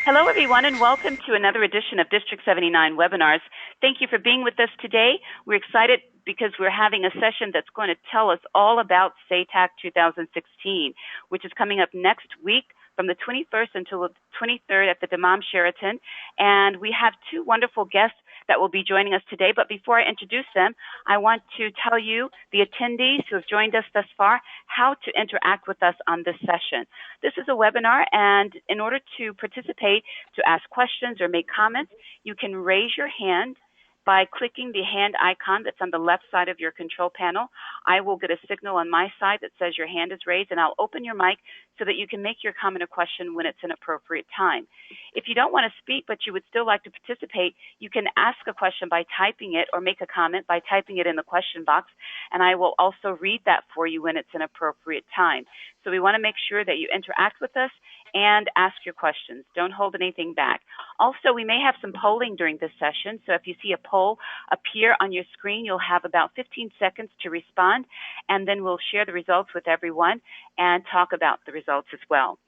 Hello, everyone, and welcome to another edition of District 79 webinars. Thank you for being with us today. We're excited because we're having a session that's going to tell us all about SATAC 2016, which is coming up next week from the 21st until the 23rd at the Dammam Sheraton. And we have two wonderful guests that will be joining us today. But before I introduce them, I want to tell you, the attendees who have joined us thus far, how to interact with us on this session. This is a webinar, and in order to participate, to ask questions or make comments, you can raise your hand by clicking the hand icon that's on the left side of your control panel. I will get a signal on my side that says your hand is raised, and I'll open your mic so that you can make your comment or question when it's an appropriate time. If you don't want to speak but you would still like to participate, you can ask a question by typing it or make a comment by typing it in the question box, and I will also read that for you when it's an appropriate time. So we want to make sure that you interact with us and ask your questions. Don't hold anything back. Also, we may have some polling during this session, so if you see a poll appear on your screen, you'll have about 15 seconds to respond, and then we'll share the results with everyone and talk about the results as well.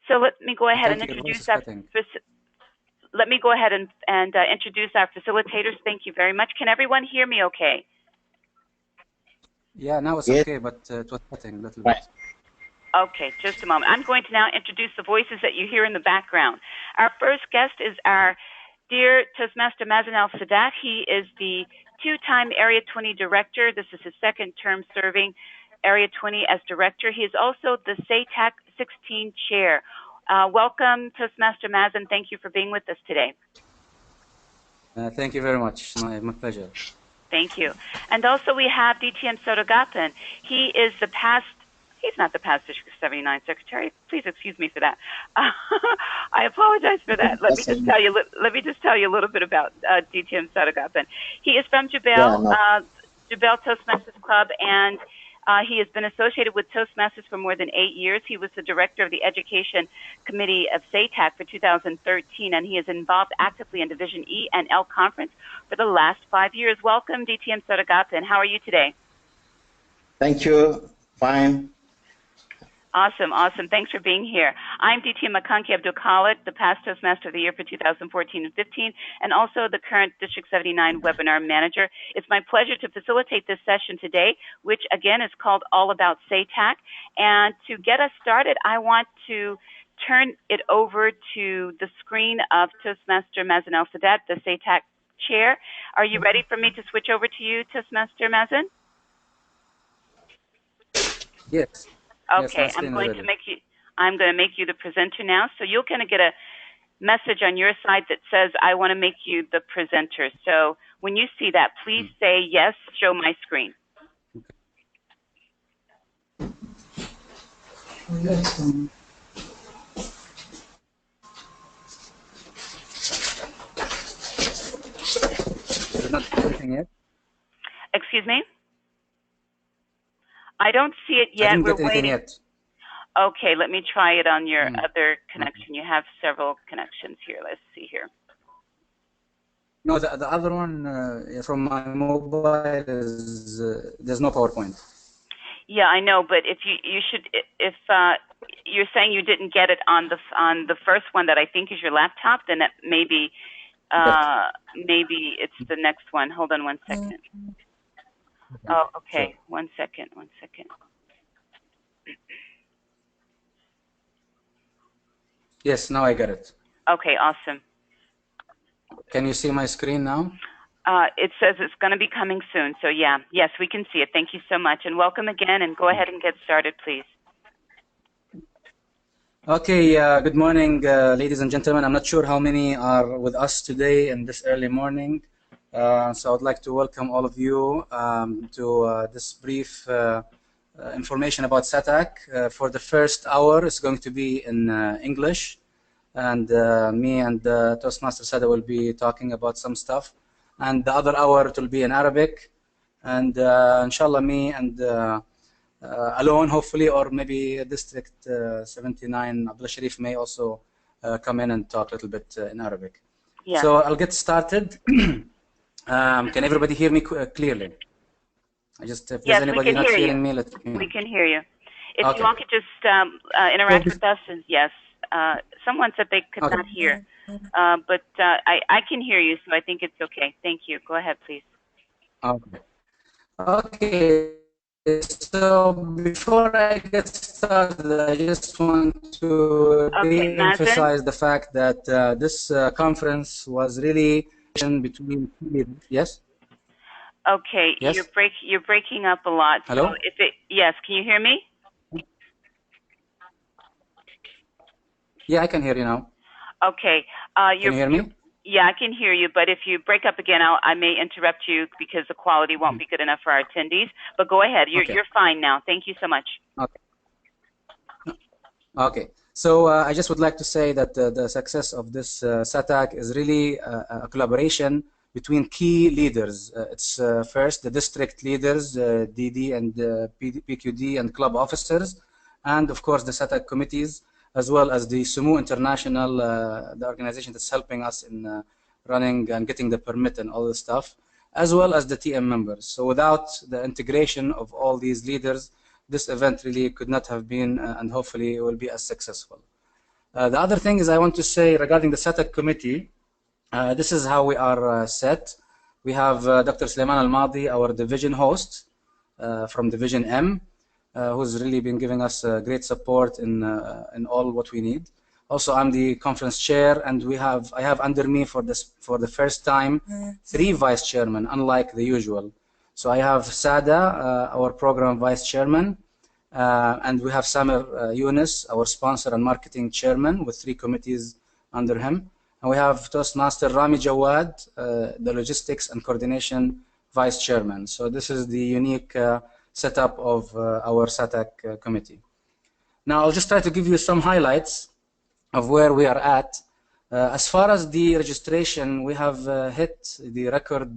So let me go ahead and introduce our introduce our facilitators. Thank you very much. Can everyone hear me okay? Yeah, now it's okay, but it was cutting a little bit. Okay, just a moment. I'm going to now introduce the voices that you hear in the background. Our first guest is our dear Toastmaster Mazen Al-Sadat. He is the two-time Area 20 Director. This is his second term serving Area 20 as Director. He is also the SATAC 16 Chair. Welcome, Toastmaster Mazen. Thank you for being with us today. Thank you very much. My pleasure. Thank you. And also we have DTM Sadagopa. He is the past, he's not the past District 79 Secretary. Please excuse me for that. I apologize for that. Let me just tell you a little bit about DTM Sadagopa. He is from Jebel Toastmasters Club, and he has been associated with Toastmasters for more than 8 years. He was the director of the Education Committee of SATAC for 2013, and he is involved actively in Division E and L Conference for the last 5 years. Welcome, DTM Sadagopa, and how are you today? Thank you. Fine. Awesome, awesome. Thanks for being here. I'm DD Abdullah Al-Sharif, the past Toastmaster of the Year for 2014 and 15, and also the current District 79 Webinar Manager. It's my pleasure to facilitate this session today, which again is called All About SATAC. And to get us started, I want to turn it over to the screen of Toastmaster Mazen Al-Sadat, the SATAC Chair. Are you ready for me to switch over to you, Toastmaster Mazen? Yes. Okay, yes, I'm going to make you the presenter now. So you're going to get a message on your side that says, I want to make you the presenter. So when you see that, please say, yes, show my screen. Is it not anything yet? Excuse me? I don't see it yet. I didn't We're get anything waiting. Yet. Okay, let me try it on your other connection. You have several connections here. Let's see here. No, the other one from my mobile is there's no PowerPoint. Yeah, I know, but if you should, if you're saying you didn't get it on the first one that I think is your laptop, then that maybe maybe it's the next one. Hold on one second. Oh, okay. Sure. One second. Yes, now I got it. Okay, awesome. Can you see my screen now? It says it's going to be coming soon. So yeah, yes, we can see it. Thank you so much. And welcome again, and go ahead and get started, please. Okay, good morning, ladies and gentlemen. I'm not sure how many are with us today in this early morning. So I'd like to welcome all of you to this brief information about SATAC. For the first hour, it's going to be in English, and me and Toastmaster Sada will be talking about some stuff. And the other hour, it will be in Arabic. And inshallah, me and alone, hopefully, or maybe District 79 Abdullah Al-Sharif may also come in and talk a little bit in Arabic. Yeah. So I'll get started. Can everybody hear me clearly? If there's anybody not hearing me, let me know. We can hear you. if Okay. you all could just interact with us, and yes, someone said they could not hear, but I can hear you, so I think it's okay. Thank you. Go ahead, please. Okay. Okay. So before I get started, I just want to re-emphasize the fact that this conference was really between. Yes. Okay, Yes. you're breaking up a lot. Hello. So yes, can you hear me? Yeah, I can hear you now. Okay. Can you hear me? Yeah, I can hear you, but if you break up again, I may interrupt you because the quality won't be good enough for our attendees. But go ahead. You're fine now. Thank you so much. Okay. Okay. So I just would like to say that the success of this SATAC is really a collaboration between key leaders. It's first the district leaders, DD and PQD and club officers, and of course the SATAC committees, as well as the Sumu International, the organization that's helping us in running and getting the permit and all this stuff, as well as the TM members. So without the integration of all these leaders, this event really could not have been, and hopefully it will be as successful. The other thing is I want to say regarding the SATAC committee, this is how we are set. We have Dr. Sulaiman Al-Madi, our division host from Division M, who's really been giving us great support in all what we need. Also, I'm the conference chair, and I have under me for the first time 3 vice chairmen, unlike the usual. So I have Sada, our program vice chairman, and we have Samer Yunus, our sponsor and marketing chairman, with 3 committees under him. And we have Toastmaster Rami Jawad, the logistics and coordination vice chairman. So this is the unique setup of our SATAC committee. Now I'll just try to give you some highlights of where we are at. As far as the registration, we have hit the record,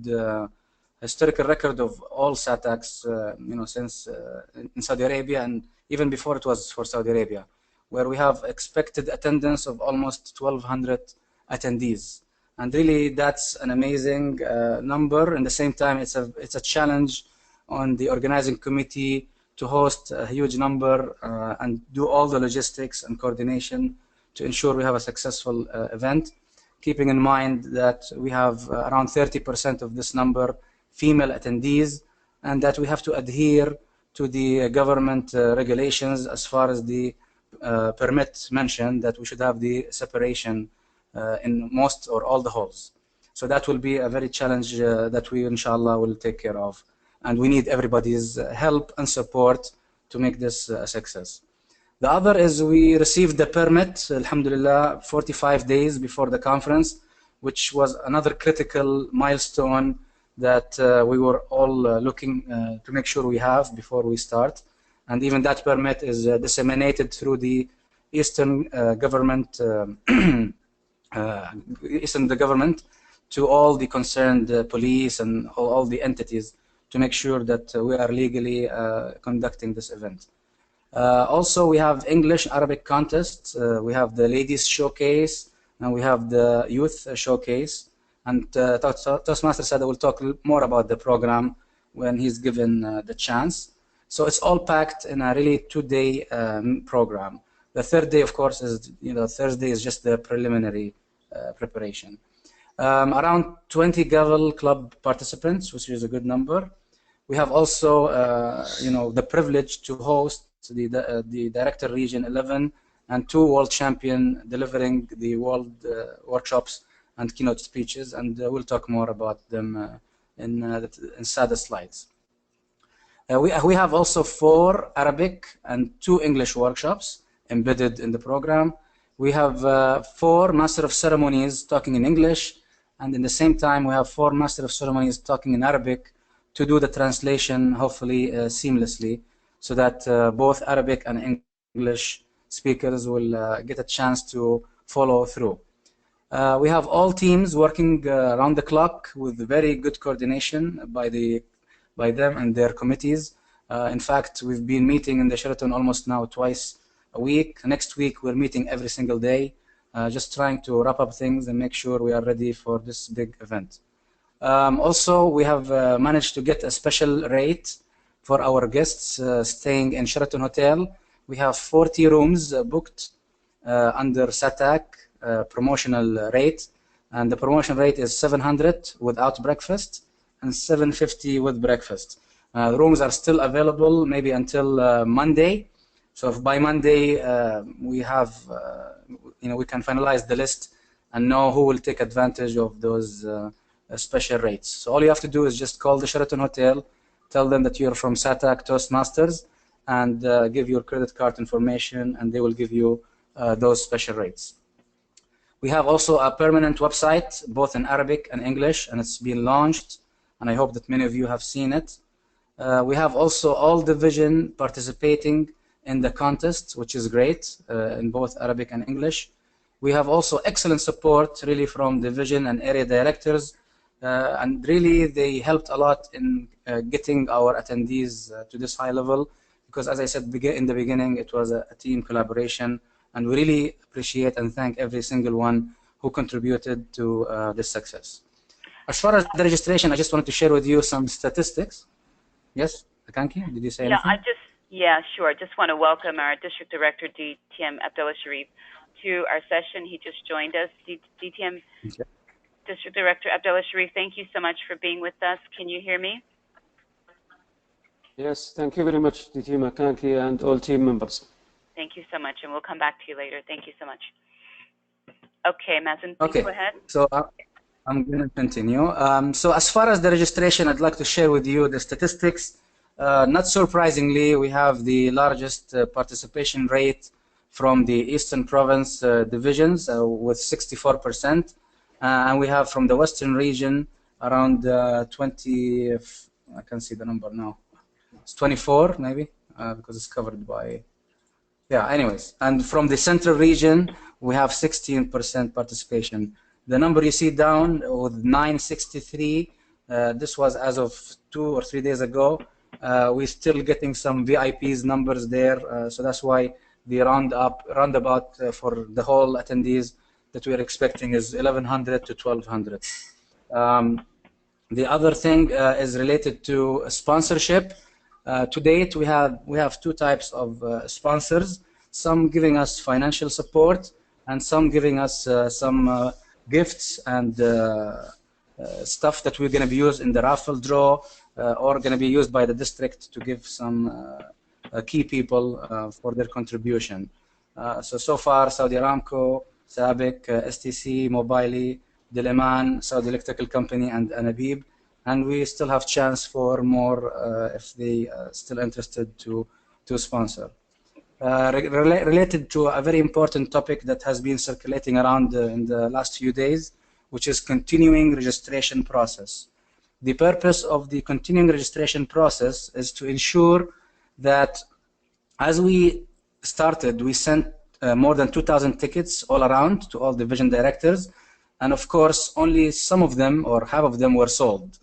historical record of all SATACs, since in Saudi Arabia, and even before it was for Saudi Arabia, where we have expected attendance of almost 1,200 attendees. And really, that's an amazing number. At the same time, it's a challenge on the organizing committee to host a huge number and do all the logistics and coordination to ensure we have a successful event, keeping in mind that we have around 30% of this number female attendees, and that we have to adhere to the government regulations as far as the permit mentioned, that we should have the separation in most or all the halls. So that will be a very challenge that we inshallah will take care of, and we need everybody's help and support to make this a success. The other is we received the permit, alhamdulillah, 45 days before the conference, which was another critical milestone that we were all looking to make sure we have before we start. And even that permit is disseminated through the Eastern government to all the concerned police and all the entities to make sure that we are legally conducting this event. Also, we have English Arabic contests, we have the ladies showcase, and we have the youth showcase. And Toastmaster Sada will talk more about the program when he's given the chance. So it's all packed in a really 2-day program. The third day, of course, is Thursday is just the preliminary preparation. Around 20 Gavel Club participants, which is a good number. We have also, the privilege to host the Director Region 11 and 2 world champion delivering the world workshops and keynote speeches, and we'll talk more about them in Sada slides. We have also 4 Arabic and 2 English workshops embedded in the program. We have 4 Master of Ceremonies talking in English, and in the same time we have 4 Master of Ceremonies talking in Arabic to do the translation hopefully seamlessly, so that both Arabic and English speakers will get a chance to follow through. We have all teams working around the clock with very good coordination by them and their committees. In fact, we've been meeting in the Sheraton almost now twice a week. Next week, we're meeting every single day, just trying to wrap up things and make sure we are ready for this big event. Also, we have managed to get a special rate for our guests staying in Sheraton Hotel, We have 40 rooms booked under SATAC promotional rate, and the promotion rate is 700 without breakfast and 750 with breakfast. The rooms are still available maybe until Monday. So if by Monday we have, we can finalize the list and know who will take advantage of those special rates. So all you have to do is just call the Sheraton Hotel, tell them that you're from SATAC Toastmasters, and give your credit card information, and they will give you those special rates. We have also a permanent website, both in Arabic and English, and it's been launched, and I hope that many of you have seen it. We have also all division participating in the contest, which is great, in both Arabic and English. We have also excellent support really from division and area directors, and really they helped a lot in getting our attendees to this high level, because as I said in the beginning, it was a team collaboration, and we really appreciate and thank every single one who contributed to this success. As far as the registration, I just wanted to share with you some statistics. Yes, Akanki, did you say anything? Yeah, sure. Just want to welcome our District Director, DD Abdullah Al-Sharif, to our session. He just joined us. DTM District Director Abdullah Al-Sharif, thank you so much for being with us. Can you hear me? Yes, thank you very much, DT Akanki and all team members. Thank you so much, and we'll come back to you later. Thank you so much. Okay, Mazen, please go ahead. So I'm going to continue. So as far as the registration, I'd like to share with you the statistics. Not surprisingly, we have the largest participation rate from the Eastern Province divisions with 64%. And we have from the Western region around 20, I can't see the number now. It's 24 maybe, because it's covered by, yeah, anyways. And from the Central region, we have 16% participation. The number you see down with 963, this was as of 2 or 3 days ago. We're still getting some VIPs numbers there, so that's why the roundabout for the whole attendees that we're expecting is 1,100 to 1,200. The other thing is related to sponsorship. To date, we have two types of sponsors, some giving us financial support and some giving us some gifts and stuff that we're going to be used in the raffle draw or going to be used by the district to give some key people for their contribution. So far, Saudi Aramco, SABIC, STC, Mobili, Diliman, Saudi Electrical Company, and Anabib. And we still have chance for more if they still interested to sponsor. Related to a very important topic that has been circulating around in the last few days, which is continuing registration process. The purpose of the continuing registration process is to ensure that as we started, we sent more than 2,000 tickets all around to all division directors, and of course only some of them or half of them were sold.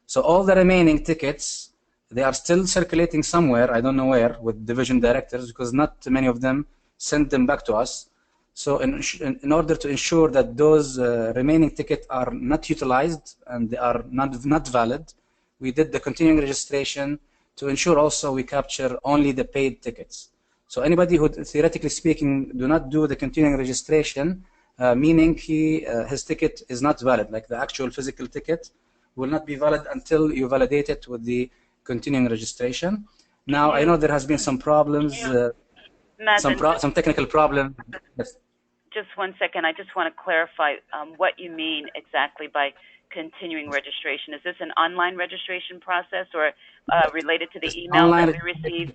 So all the remaining tickets, they are still circulating somewhere, I don't know where, with division directors, because not many of them sent them back to us. So in order to ensure that those remaining tickets are not utilized and they are not valid, we did the continuing registration to ensure also we capture only the paid tickets. So anybody who, theoretically speaking, do not do the continuing registration, meaning his ticket is not valid, like the actual physical ticket will not be valid until you validate it with the continuing registration. Now, I know there has been some problems, some technical problems. Yes. Just 1 second, I just want to clarify what you mean exactly by continuing registration. Is this an online registration process or related to the email that we received?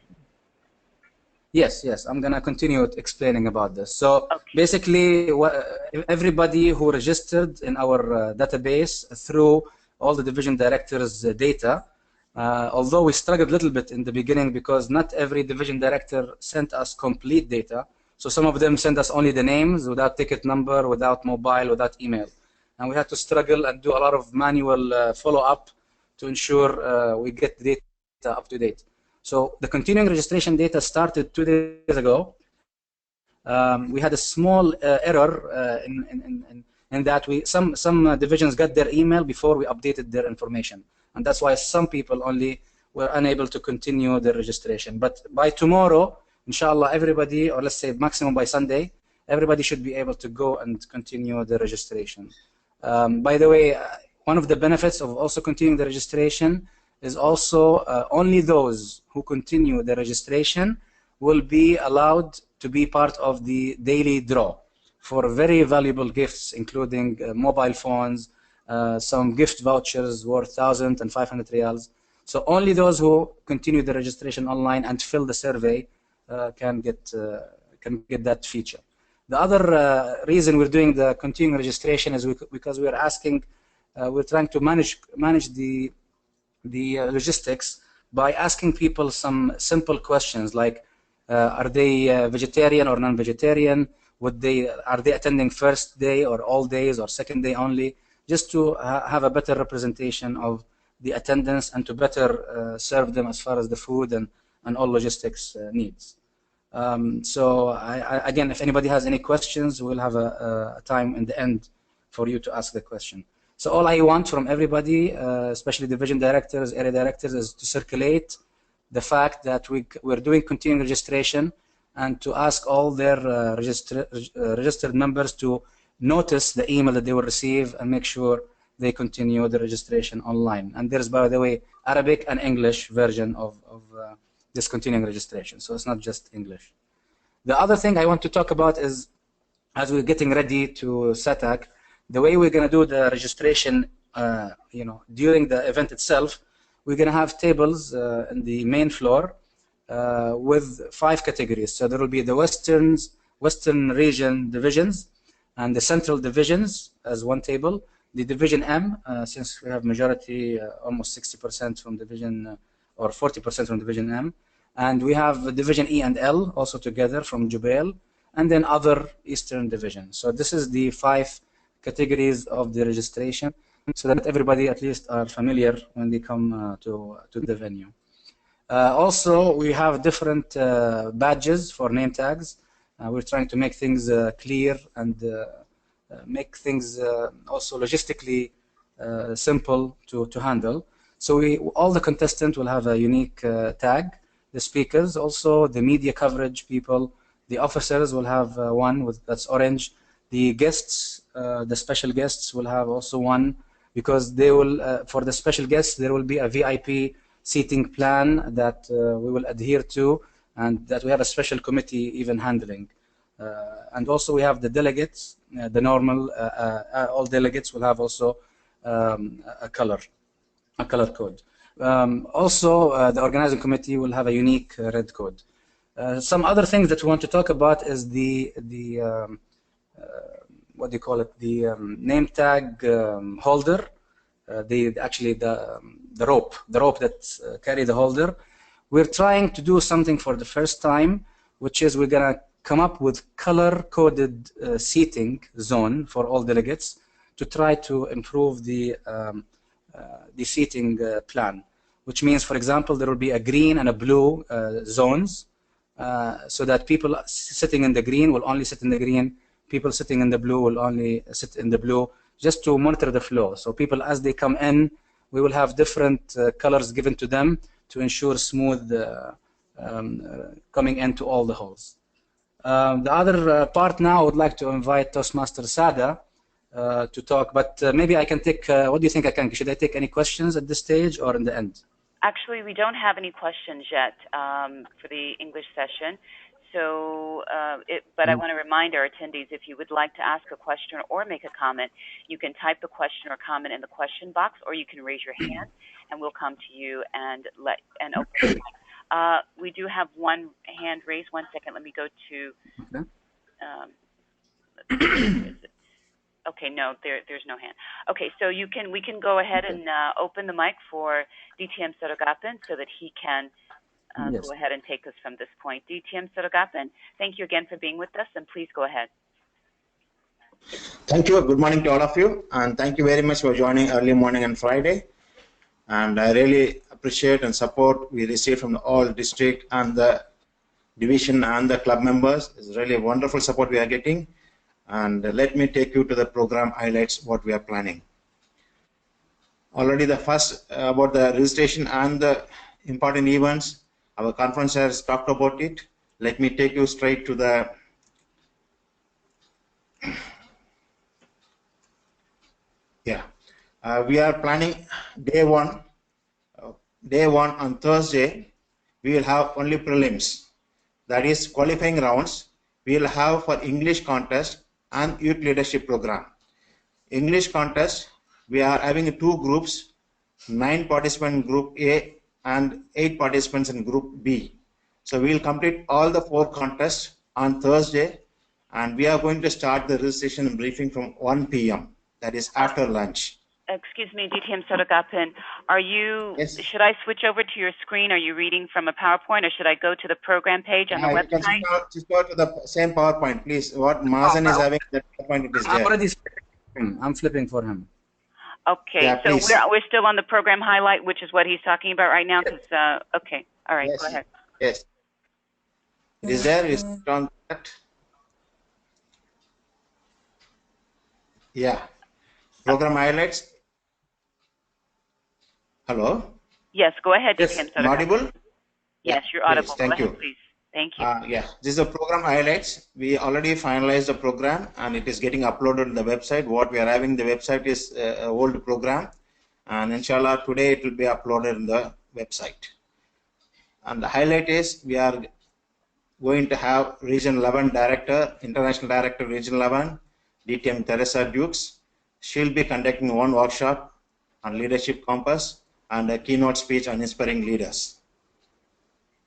Yes, I'm going to continue explaining about this. So basically, everybody who registered in our database through all the division directors' data, although we struggled a little bit in the beginning because not every division director sent us complete data. So some of them sent us only the names without ticket number, without mobile, without email. And we had to struggle and do a lot of manual follow-up to ensure we get the data up to date. So the continuing registration data started 2 days ago. We had a small error in that some divisions got their email before we updated their information. And that's why some people only were unable to continue their registration. But by tomorrow, inshallah, everybody, or let's say maximum by Sunday, everybody should be able to go and continue the registration. By the way, one of the benefits of also continuing the registration is also only those who continue the registration will be allowed to be part of the daily draw for very valuable gifts, including mobile phones, some gift vouchers worth 1,000 and 500 riyals. So only those who continue the registration online and fill the survey can get that feature. The other reason we're doing the continuing registration is because we are asking, we're trying to manage the logistics by asking people some simple questions like, are they vegetarian or non-vegetarian? Are they attending first day or all days or second day only? Just to have a better representation of the attendance and to better serve them as far as the food and all logistics needs. So again, if anybody has any questions, we'll have a time in the end for you to ask the question. So all I want from everybody, especially division directors, area directors, is to circulate the fact that we're doing continuing registration and to ask all their registered members to notice the email that they will receive and make sure they continue the registration online. And there's, by the way, Arabic and English version of this continuing registration, so it's not just English. The other thing I want to talk about is, as we're getting ready to SATAC, the way we're going to do the registration, during the event itself, we're going to have tables in the main floor with 5 categories. So there will be the Western region divisions and the central divisions as one table. The Division M, since we have majority, almost 60% from Division, or 40% from Division M. And we have Division E and L also together from Jubail, and then other Eastern Division. So this is the 5 categories of the registration, so that everybody at least are familiar when they come to the venue. Also, we have different badges for name tags. We're trying to make things clear and make things also logistically simple to handle. So all the contestants will have a unique tag. The speakers, also the media coverage people, the officers will have one that's orange. The guests, the special guests will have also one, because they will, for the special guests, there will be a VIP seating plan that we will adhere to, and that we have a special committee even handling. And also we have the delegates, the normal, all delegates will have also a color code. Also, the organizing committee will have a unique red code. Some other things that we want to talk about is the what do you call it? The name tag holder. The rope that carry the holder. We're trying to do something for the first time, which is we're gonna come up with color-coded seating zone for all delegates to try to improve the seating plan, which means, for example, there will be a green and a blue zones, so that people sitting in the green will only sit in the green, people sitting in the blue will only sit in the blue, just to monitor the flow. So people, as they come in, we will have different colors given to them to ensure smooth coming into all the halls. The other part now, I would like to invite Toastmaster Sada to talk, but maybe I can take, what do you think I can? Should I take any questions at this stage or in the end? Actually, we don't have any questions yet for the English session. So, but I want to remind our attendees, if you would like to ask a question or make a comment, you can type the question or comment in the question box, or you can raise your hand, and we'll come to you and open the mic. We do have one hand raised. 1 second. Let me go to. Okay, no, there's no hand. Okay, so we can go ahead and open the mic for DTM Sadagopa so that he can go ahead and take us from this point. DTM Sadagopa, thank you again for being with us, and please go ahead. Thank you. Good morning to all of you, and thank you very much for joining early morning on Friday. And I really appreciate and support we receive from all district and the division and the club members. It's really a wonderful support we are getting. And let me take you to the program highlights what we are planning. Already the first about the registration and the important events, our conference has talked about it. let me take you straight to the we are planning day one. Day one on Thursday, we will have only prelims. That is qualifying rounds. We will have for English contest and youth leadership program. English contest, we are having 2 groups, 9 participants in group A and 8 participants in group B. So we will complete all the 4 contests on Thursday, and we are going to start the registration and briefing from 1 p.m. That is after lunch. Excuse me, DT Sadagopa, are you, Yes. should I switch over to your screen? Are you reading from a PowerPoint, or should I go to the program page on the You can website? just go to the same PowerPoint, please. What Mazen is having, that PowerPoint it is I'm there. already flipping. I'm flipping for him. Okay, Yeah, so please. we're still on the program highlight, which is what he's talking about right now. Because okay, all right, Yes. go ahead. Yes. It is there. It's on that. Yeah. Program highlights. Hello. Yes, go ahead, Yes. DT I'm Sadagopa. audible? Yes, Yeah, you're audible. please, thank go ahead, you. please. Thank you. Yeah, this is the program highlights. We already finalized the program and it is getting uploaded on the website. What we are having, the website is an old program, and inshallah today it will be uploaded on the website. And the highlight is we are going to have Region 11 Director, International Director, Region 11, DTM Teresa Dukes. She'll be conducting 1 workshop on leadership compass and a keynote speech on inspiring leaders.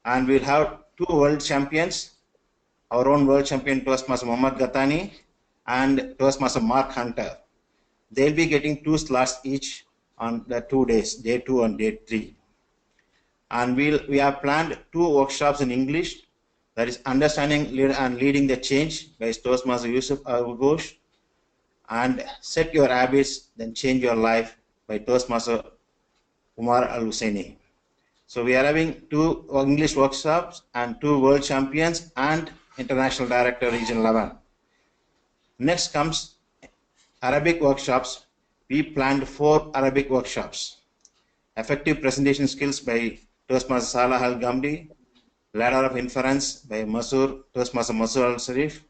And we'll have 2 world champions, our own world champion Toastmaster Muhammad Gatani and Toastmaster Mark Hunter. They'll be getting 2 slots each on the 2 days, day 2 and day 3. And we have planned 2 workshops in English, that is understanding and leading the change by Toastmaster Yusuf Ghosh, and set your habits, then change your life by Toastmaster Umar Al-Husseini. So we are having 2 English workshops and 2 world champions and International Director Region 11. Next comes Arabic workshops. We planned 4 Arabic workshops. Effective presentation skills by Toastmaster Salah Al-Gamdi, Ladder of Inference by Toastmaster Mazen Al-Sharif,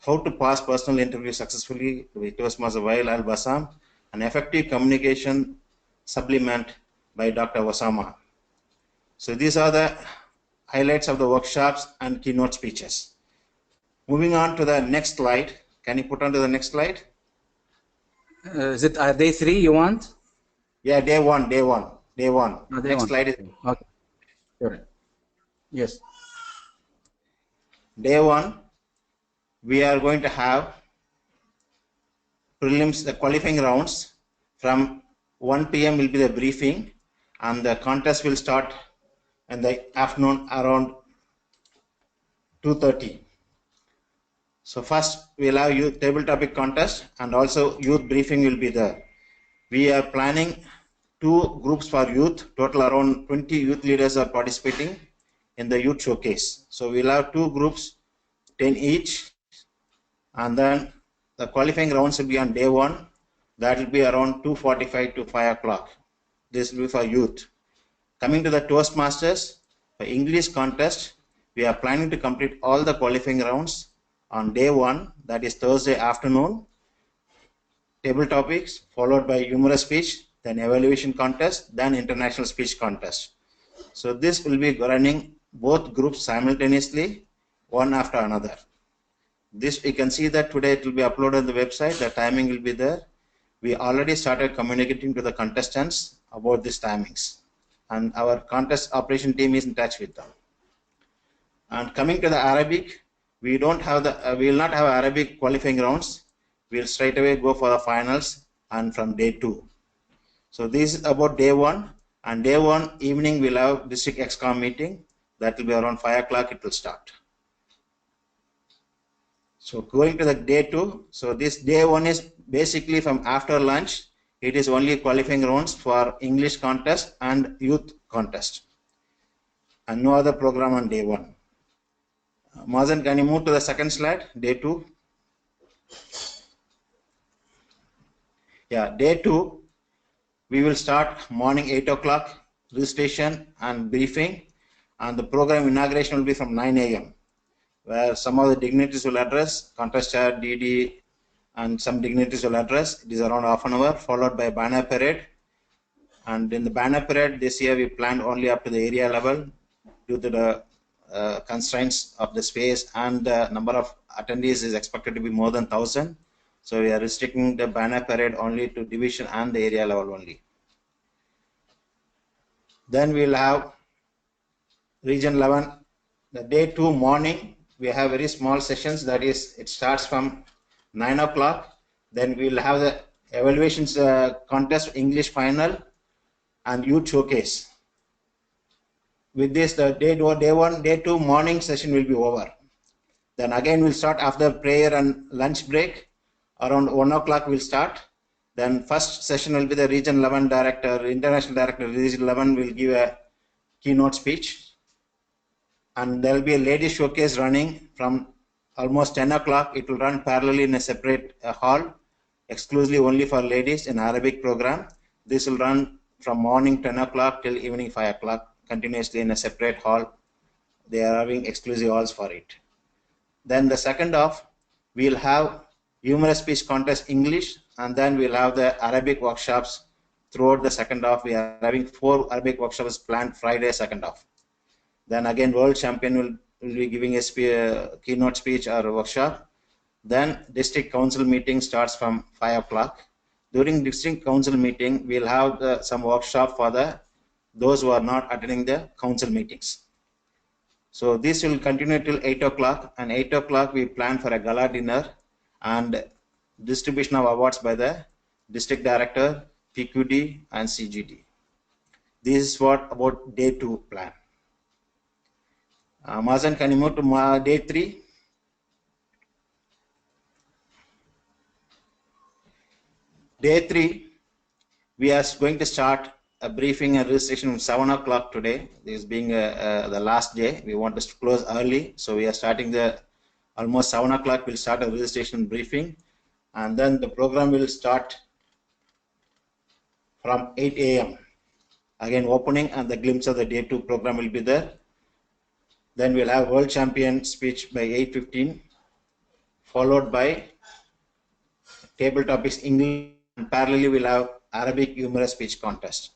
How to Pass Personal Interview Successfully by Toastmaster Wael Al-Bassam, and Effective Communication Supplement by Dr. Osama. So these are the highlights of the workshops and keynote speeches. Moving on to the next slide. Can you put on to the next slide? Is it day 3 you want? Yeah, day one. Day Next 1. slide is Okay. Sure. Yes. day 1. We are going to have prelims, the qualifying rounds. From 1 p.m. will be the briefing, and the contest will start in the afternoon around 2:30. So first we'll have youth table topic contest, and also youth briefing will be there. We are planning 2 groups for youth. Total around 20 youth leaders are participating in the youth showcase. So we'll have 2 groups, 10 each, and then the qualifying rounds will be on day 1. That will be around 2:45 to 5 o'clock. This will be for youth. Coming to the Toastmasters, for English contest, we are planning to complete all the qualifying rounds on day 1, that is Thursday afternoon. Table topics followed by humorous speech, then evaluation contest, then international speech contest. So this will be running both groups simultaneously, one after another. This you can see that today it will be uploaded on the website. The timing will be there. We already started communicating to the contestants about these timings, and our contest operation team is in touch with them. And coming to the Arabic, we don't have the we will not have Arabic qualifying rounds. We'll straight away go for the finals and from day 2. So this is about day 1, and day 1 evening we'll have district Excom meeting. That will be around 5 o'clock. It will start. So going to the day 2, so this day 1 is basically from after lunch. It is only qualifying rounds for English contest and youth contest, and no other program on day 1. Mazen, can you move to the second slide, day 2? Yeah, day 2, we will start morning 8 o'clock, registration and briefing, and the program inauguration will be from 9 a.m. where some of the dignitaries will address, contest chair, DD, and some dignitaries will address. It is around half an hour, followed by banner parade. And in the banner parade this year, we planned only up to the area level due to the constraints of the space, and the number of attendees is expected to be more than 1,000. So we are restricting the banner parade only to division and the area level only. Then we'll have region 11, the day 2 morning. We have very small sessions, that is, it starts from 9 o'clock. Then we'll have the evaluations contest, English final, and youth showcase. With this, the day 2 morning session will be over. Then again we'll start after prayer and lunch break. Around 1 o'clock we'll start. Then first session will be the region 11 director, international director, region 11 will give a keynote speech. And there will be a ladies showcase running from almost 10 o'clock. It will run parallelly in a separate hall, exclusively only for ladies in Arabic program. This will run from morning 10 o'clock till evening 5 o'clock, continuously in a separate hall. They are having exclusive halls for it. Then the second half, we'll have humorous speech contest English, and then we'll have the Arabic workshops throughout the second half. We are having 4 Arabic workshops planned Friday second half. Then again, world champion will be giving a keynote speech or workshop. Then district council meeting starts from 5 o'clock. During district council meeting, we'll have some workshop for those who are not attending the council meetings. So this will continue till 8 o'clock, and 8 o'clock we plan for a gala dinner and distribution of awards by the district director, PQD and CGD. This is what about day 2 plan. Mazen, can you move to day 3? Day 3, we are going to start a briefing and registration from 7 o'clock today. This being the last day, we want to close early, so we are starting almost 7 o'clock. We'll start a registration briefing, and then the program will start from 8 a.m. Again, opening and the glimpse of the day 2 program will be there. Then we'll have world champion speech by 8:15, followed by table topics English, and parallelly we'll have Arabic humorous speech contest.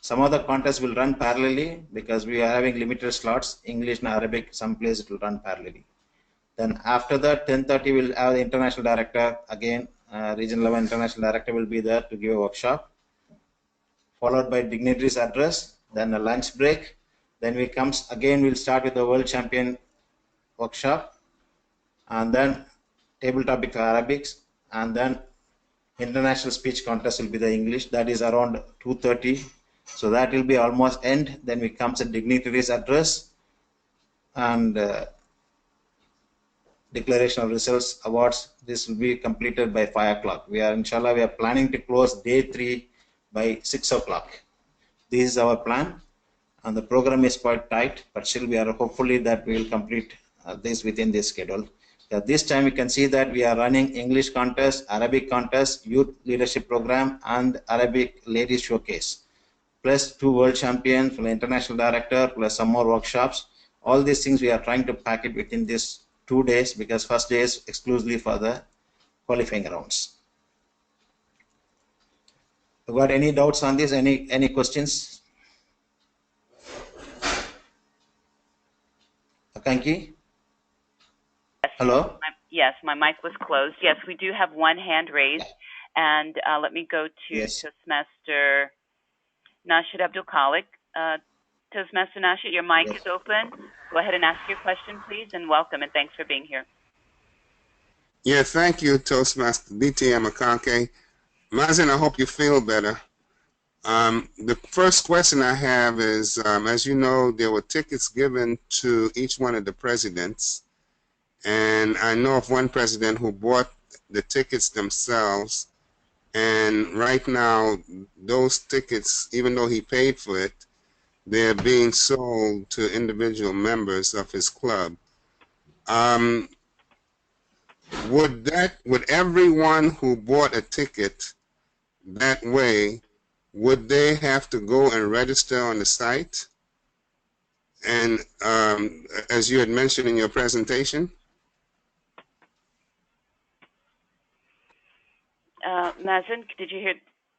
Some of the contests will run parallelly because we are having limited slots. English and Arabic, some place it will run parallelly. Then after that, 10:30 we'll have the international director. Again, region 11 international director will be there to give a workshop, followed by dignitaries address, then a lunch break. Then we'll start with the world champion workshop, and then table topic for Arabics, and then international speech contest will be the English. That is around 2:30. So that will be almost end. Then we comes a dignitaries address and declaration of results, awards. This will be completed by 5 o'clock. Inshallah, we are planning to close day 3 by 6 o'clock. This is our plan. And the program is quite tight, but still we are hopefully that we will complete this within this schedule. This time we can see that we are running English contest, Arabic contest, youth leadership program, and Arabic ladies showcase, plus 2 world champions, plus international director, plus some more workshops. All these things we are trying to pack it within this 2 days, because first day is exclusively for the qualifying rounds. You got any doubts on this? Any questions? Akanki? Yes. Hello? Yes, my mic was closed. Yes, we do have one hand raised. And let me go to Toastmaster Nasheed Abdul Khalik. Toastmaster Nasheed, your mic is open. Go ahead and ask your question, please, and welcome, and thanks for being here. Yeah, thank you, Toastmaster DT Amakanke. Mazen, I hope you feel better. The first question I have is, as you know, there were tickets given to each one of the presidents, and I know of one president who bought the tickets themselves, and right now those tickets, even though he paid for it, they're being sold to individual members of his club. Would everyone who bought a ticket that way, would they have to go and register on the site? And as you had mentioned in your presentation. Mazen, did you hear?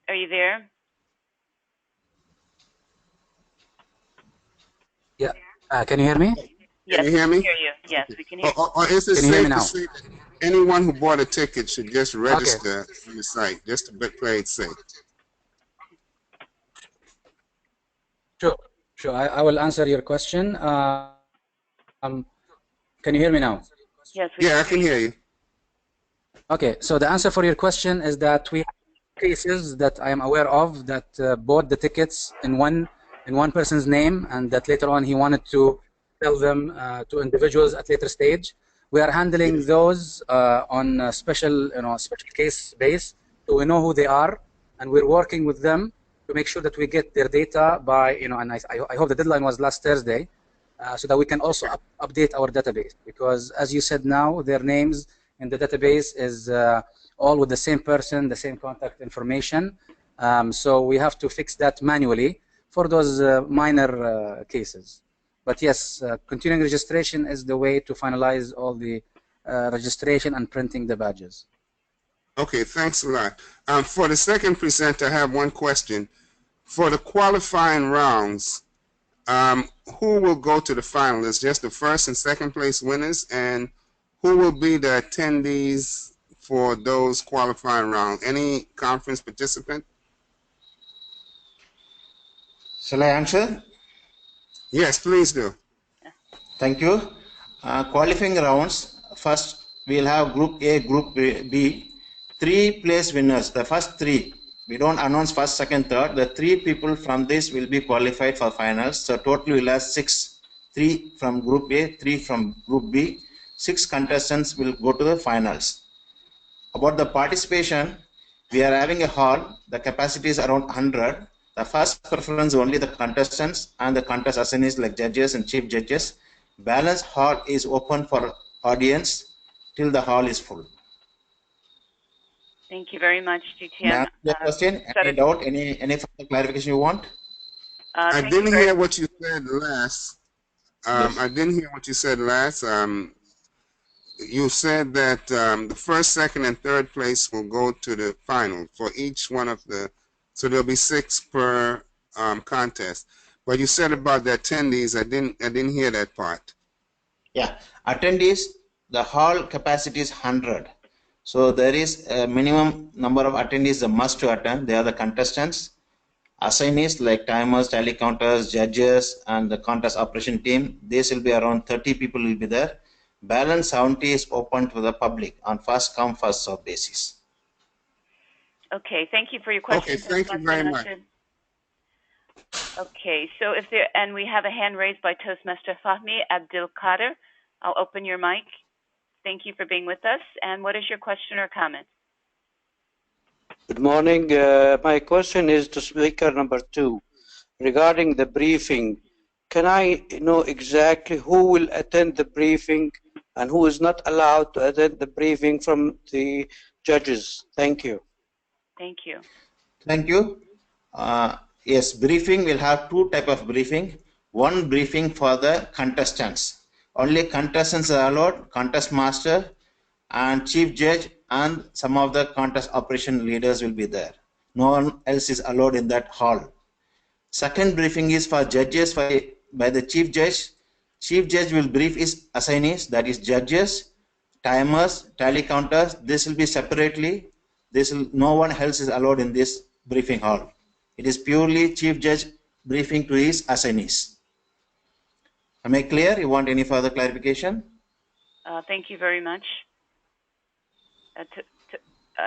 Are you there? Yeah. Can you hear me? Yes, Can you hear me? we can hear you. Yes, we can hear you. Or is it Can you hear me safe to now? say that anyone who bought a ticket should just Okay. register on the site, just to play it safe? Sure. Sure. I will answer your question. Can you hear me now? Yes, we Yeah, I can can hear hear you. you. Okay. So the answer for your question is that we have cases that I am aware of that bought the tickets in one person's name, and that later on he wanted to sell them to individuals at later stage. We are handling those on a special case base, so we know who they are, and we're working with them to make sure that we get their data by, and I hope the deadline was last Thursday, so that we can also update our database, because as you said now, their names in the database is all with the same person, the same contact information. So we have to fix that manually for those minor cases. But yes, continuing registration is the way to finalize all the registration and printing the badges. Okay, thanks a lot. For the second presenter, I have one question. For the qualifying rounds, who will go to the finalists? Just the first and second place winners? And who will be the attendees for those qualifying rounds? Any conference participant? Shall I answer? Yes, please do. Thank you. Qualifying rounds. First, we'll have Group A, Group B. 3 place winners. The first 3. We don't announce first, second, third. The 3 people from this will be qualified for finals. So total we'll have 6. 3 from Group A, 3 from Group B. 6 contestants will go to the finals. About the participation, we are having a hall. The capacity is around 100. The first preference only the contestants and the contest assignees like judges and chief judges. Balance hall is open for audience till the hall is full. Thank you very much, GTM. Ma'am, the question, any doubt, any further clarification you want? I didn't hear what you said last. Yes. I didn't hear what you said last. You said that the first, second, and third place will go to the final for each one of the. So there'll be 6 per contest. But you said about the attendees. I didn't hear that part. Yeah, attendees. The hall capacity is 100. So there is a minimum number of attendees that must to attend. They are the contestants, assignees like timers, tally counters, judges, and the contest operation team. This will be around 30 people will be there. Balance 70 is open to the public on first come first serve basis. Okay, thank you for your question. Okay, thank you very much. Okay, so if there, and we have a hand raised by Toastmaster Fahmi Abdul Qadir. I'll open your mic. Thank you for being with us. And what is your question or comment? Good morning. My question is to speaker number 2 regarding the briefing. Can I know exactly who will attend the briefing and who is not allowed to attend the briefing from the judges? Thank you. Thank you. Thank you. Yes, briefing will have 2 type of briefing. One briefing for the contestants. Only contestants are allowed, contest master and chief judge and some of the contest operation leaders will be there. No one else is allowed in that hall. Second briefing is for judges by the chief judge. Chief judge will brief his assignees, that is judges, timers, tally counters. This will be separately. No one else is allowed in this briefing hall. It is purely chief judge briefing to his assignees. Am I clear? You want any further clarification? Thank you very much.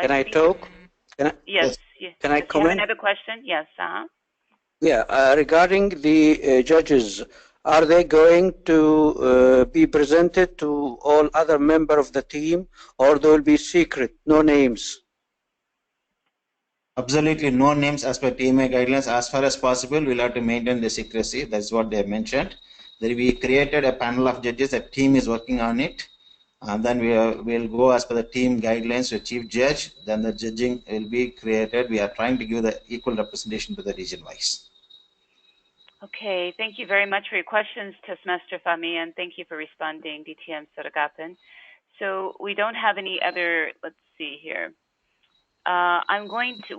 Can I talk? Yes. Can I comment? You have another question? Yes. Yeah, regarding the judges, are they going to be presented to all other members of the team, or they will be secret, no names? Absolutely no names as per TMA guidelines. As far as possible, we'll have to maintain the secrecy. That's what they have mentioned. We created a panel of judges. A team is working on it. And then we'll go as per the team guidelines to chief judge. Then the judging will be created. We are trying to give the equal representation to the region wise. Okay, thank you very much for your questions, Toastmaster Fahmy, and thank you for responding, DTM Sadagopa. So we don't have any other, let's see here.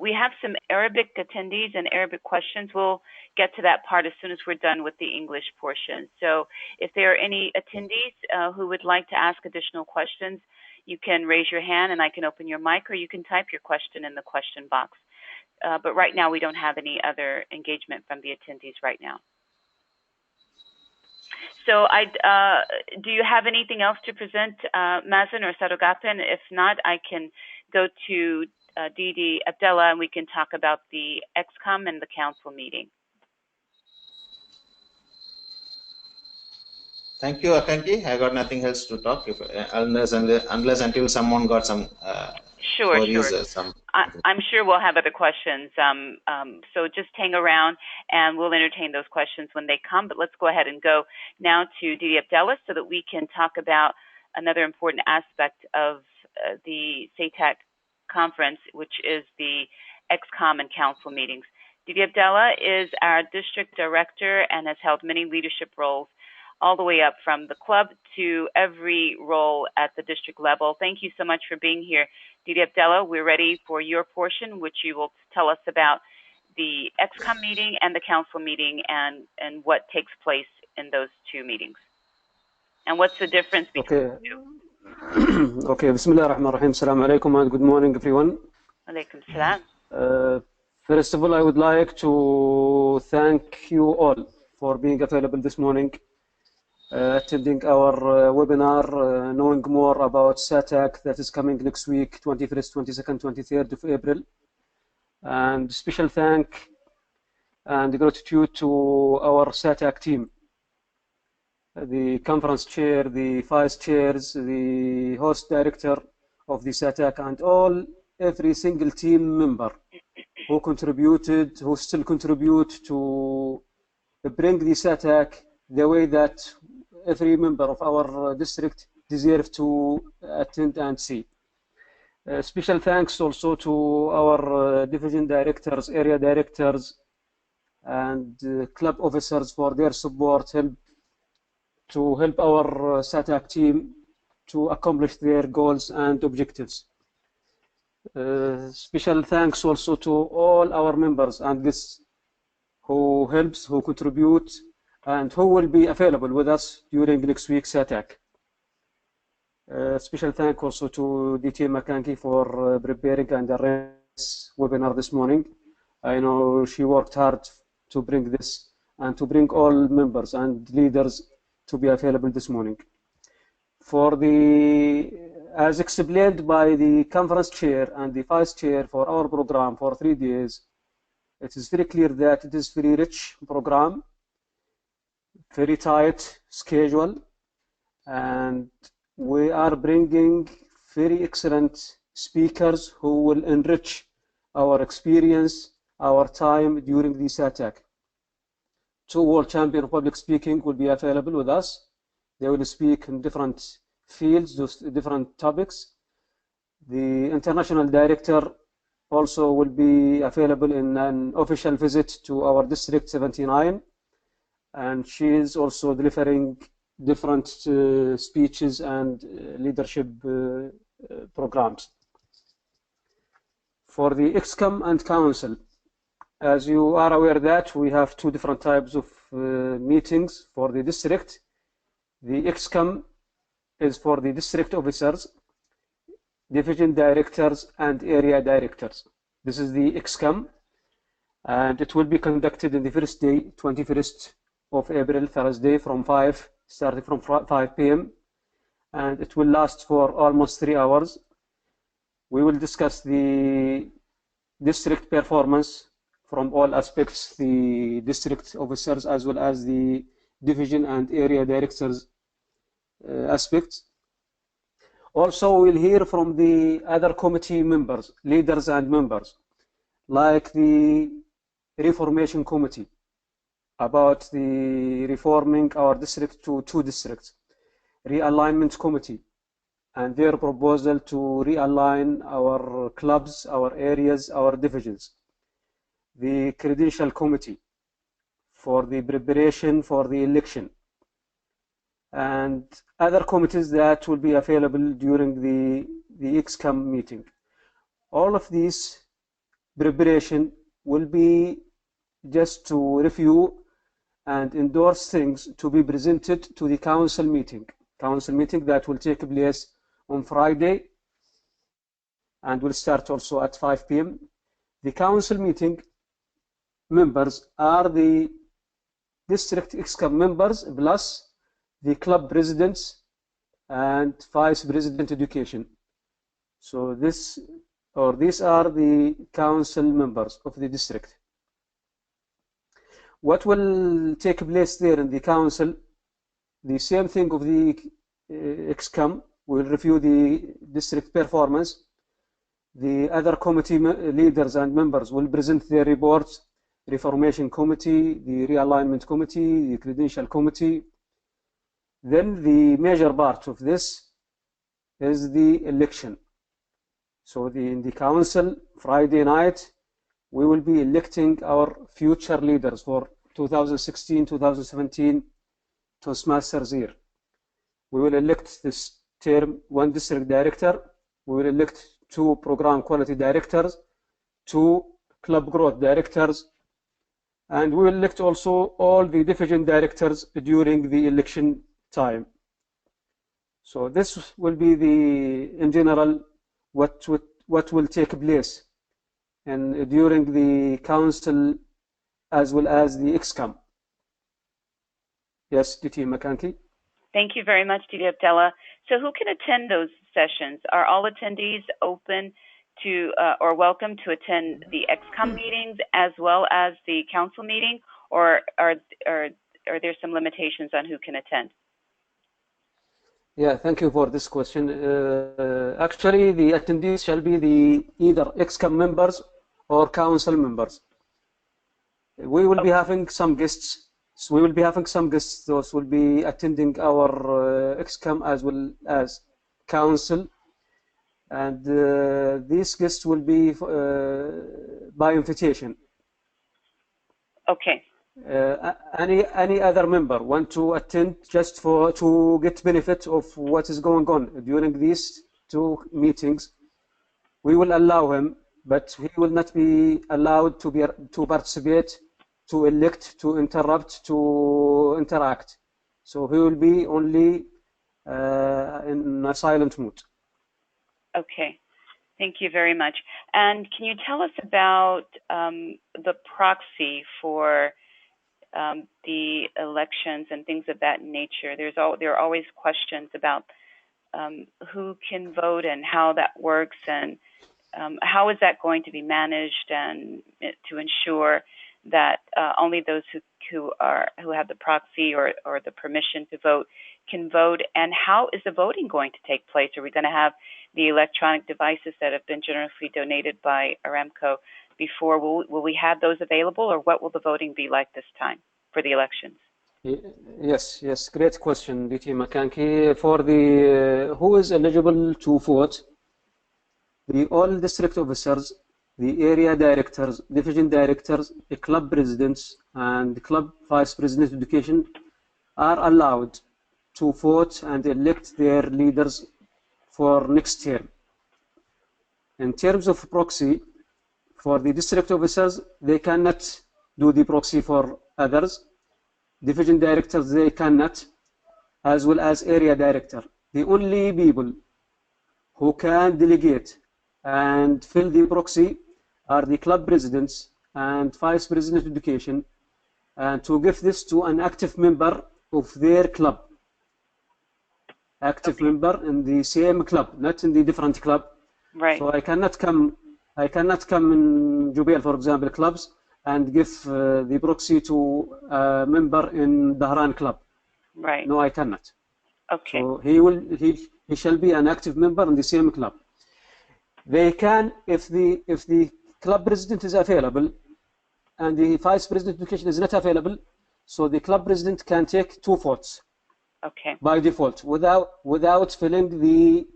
We have some Arabic attendees and Arabic questions. We'll get to that part as soon as we're done with the English portion. So if there are any attendees who would like to ask additional questions, you can raise your hand and I can open your mic, or you can type your question in the question box. But right now we don't have any other engagement from the attendees right now. So do you have anything else to present, Mazen or Sadagopa? And if not, I can go to DD Abdullah and we can talk about the Excom and the council meeting. Thank you, Akanki. I got nothing else to talk, unless until someone got some stories. Sure. I'm sure we'll have other questions. So just hang around and we'll entertain those questions when they come. But let's go ahead and go now to DD Abdullah so that we can talk about another important aspect of the SATAC conference, which is the Excom and council meetings. DD Abdullah is our district director and has held many leadership roles all the way up from the club to every role at the district level. Thank you so much for being here, DD Abdullah. We're ready for your portion, which you will tell us about the Excom meeting and the council meeting and what takes place in those two meetings. And what's the difference between the two? Okay, Bismillah ar-Rahman ar-Rahim. Assalamu alaikum and good morning, everyone. Alaikum salam. First of all, I would like to thank you all for being available this morning, attending our webinar, knowing more about SATAC that is coming next week, 21st, 22nd, 23rd of April. And special thank and gratitude to our SATAC team, the conference chair, the vice chairs, the host director of the SATAC, and every single team member who contributed, who still contribute to bring the SATAC the way that every member of our district deserves to attend and see. Special thanks also to our division directors, area directors, and club officers for their support to help our SATAC team to accomplish their goals and objectives. Special thanks also to all our members and guests who helps, who contribute, and who will be available with us during next week's SATAC. Special thank also to DT Makanki for preparing and arranging this webinar this morning. I know she worked hard to bring this and to bring all members and leaders to be available this morning. As explained by the conference chair and the vice chair for our program for 3 days, it is very clear that it is very rich program, very tight schedule, and we are bringing very excellent speakers who will enrich our experience, our time during the SATAC. 2 world champion of public speaking will be available with us. They will speak in different fields, different topics. The international director also will be available in an official visit to our district 79, and she is also delivering different speeches and leadership programs. For the Excom and council, as you are aware that we have 2 different types of meetings for the district. The Excom is for the district officers, division directors, and area directors. This is the Excom, and it will be conducted in the first day, 21st of April, Thursday, starting from 5 p.m. and it will last for almost 3 hours. We will discuss the district performance from all aspects, the district officers as well as the division and area directors aspects. Also, we'll hear from the other committee members, leaders and members, like the Reformation Committee, about the reforming our district to 2 districts, Realignment Committee, and their proposal to realign our clubs, our areas, our divisions, the Credential Committee for the preparation for the election, and other committees that will be available during the Excom meeting. All of these preparation will be just to review and endorse things to be presented to the council meeting that will take place on Friday and will start also at 5 p.m. The council meeting members are the district Excom members plus the club presidents and vice president education. So these are the council members of the district. What will take place there in the council, the same thing of the Excom, will review the district performance. The other committee leaders and members will present their reports, Reformation Committee, the Realignment Committee, the Credential Committee. Then the major part of this is the election. So in the council, Friday night, we will be electing our future leaders for 2016-2017 Toastmasters year. We will elect this term 1 district director. We will elect 2 program quality directors, 2 club growth directors, and we will elect also all the division directors during the election time. So this will be in general what will take place and during the council as well as the Excom. Yes, DT Makanki. Thank you very much, DD Abdullah. So who can attend those sessions? Are all attendees open to or welcome to attend the Excom meetings as well as the council meeting, or are there some limitations on who can attend? Yeah, thank you for this question. Actually, the attendees shall be either Excom members or council members. We will be having some guests. So we will be having some guests. Those will be attending our Excom as well as council, and these guests will be by invitation. Okay. Any other member want to attend just to get benefit of what is going on during these 2 meetings, we will allow him, but he will not be allowed to participate, to elect, to interrupt, to interact. So he will be only in a silent mood. Okay. Thank you very much. And can you tell us about the proxy for the elections and things of that nature? There are always questions about who can vote and how that works, and how is that going to be managed, and to ensure that only those who have the proxy or the permission to vote can vote. And how is the voting going to take place? Are we going to have the electronic devices that have been generously donated by Aramco before? Will we have those available, or what will the voting be like this time for the elections? Yes, great question, DT Makanki. For the who is eligible to vote, all district officers, the area directors, division directors, the club presidents, and the club vice president education are allowed to vote and elect their leaders for next term. In terms of proxy, for the district officers, they cannot do the proxy for others. Division directors, they cannot, as well as area director. The only people who can delegate and fill the proxy are the club presidents and vice president education, and to give this to an active member of their club. Active member in the same club, not in the different club. Right. So I cannot come in Jubail, for example, clubs, and give the proxy to a member in Dahran club. Right. No, I cannot. Okay. So he shall be an active member in the same club. They can, if the club president is available and the vice president education is not available, so the club president can take 2 votes. Okay. By default, without filling the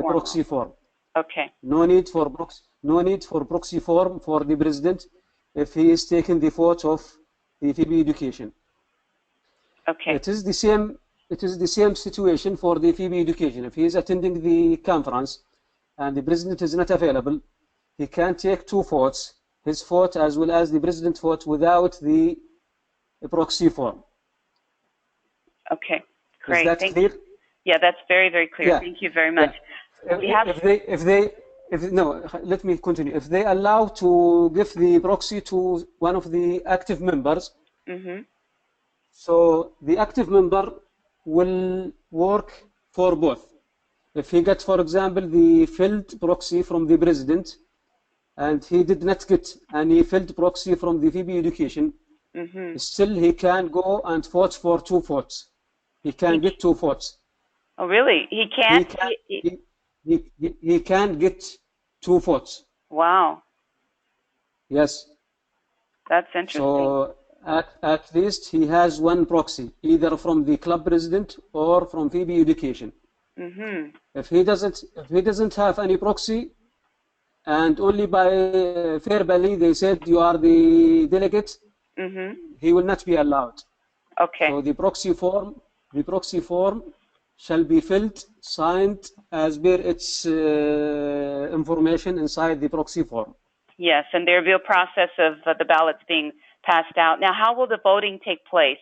proxy form. Okay. No need for proxy form for the president if he is taking the vote of the FEB education. Okay. It is the same. It is the same situation for the FEB education. If he is attending the conference and the president is not available, he can take two votes, his vote as well as the president's vote, without the proxy form. Okay. Great. Is that clear? Yeah, that's very, very clear. Yeah. Thank you very much. Yeah. Let me continue. If they allow to give the proxy to one of the active members, so the active member will work for both. If he gets, for example, the filled proxy from the president, and he did not get any filled proxy from the FEB education, still he can go and vote for two votes. He can get two votes. Oh, really? He can't? He can get two votes. Wow. Yes. That's interesting. So at least he has one proxy, either from the club president or from FEB education. If he doesn't have any proxy, and only by verbally they said you are the delegate, he will not be allowed. Okay. So the proxy form shall be filled, signed as per its information inside the proxy form. Yes, and there will be a process of the ballots being passed out. Now, how will the voting take place?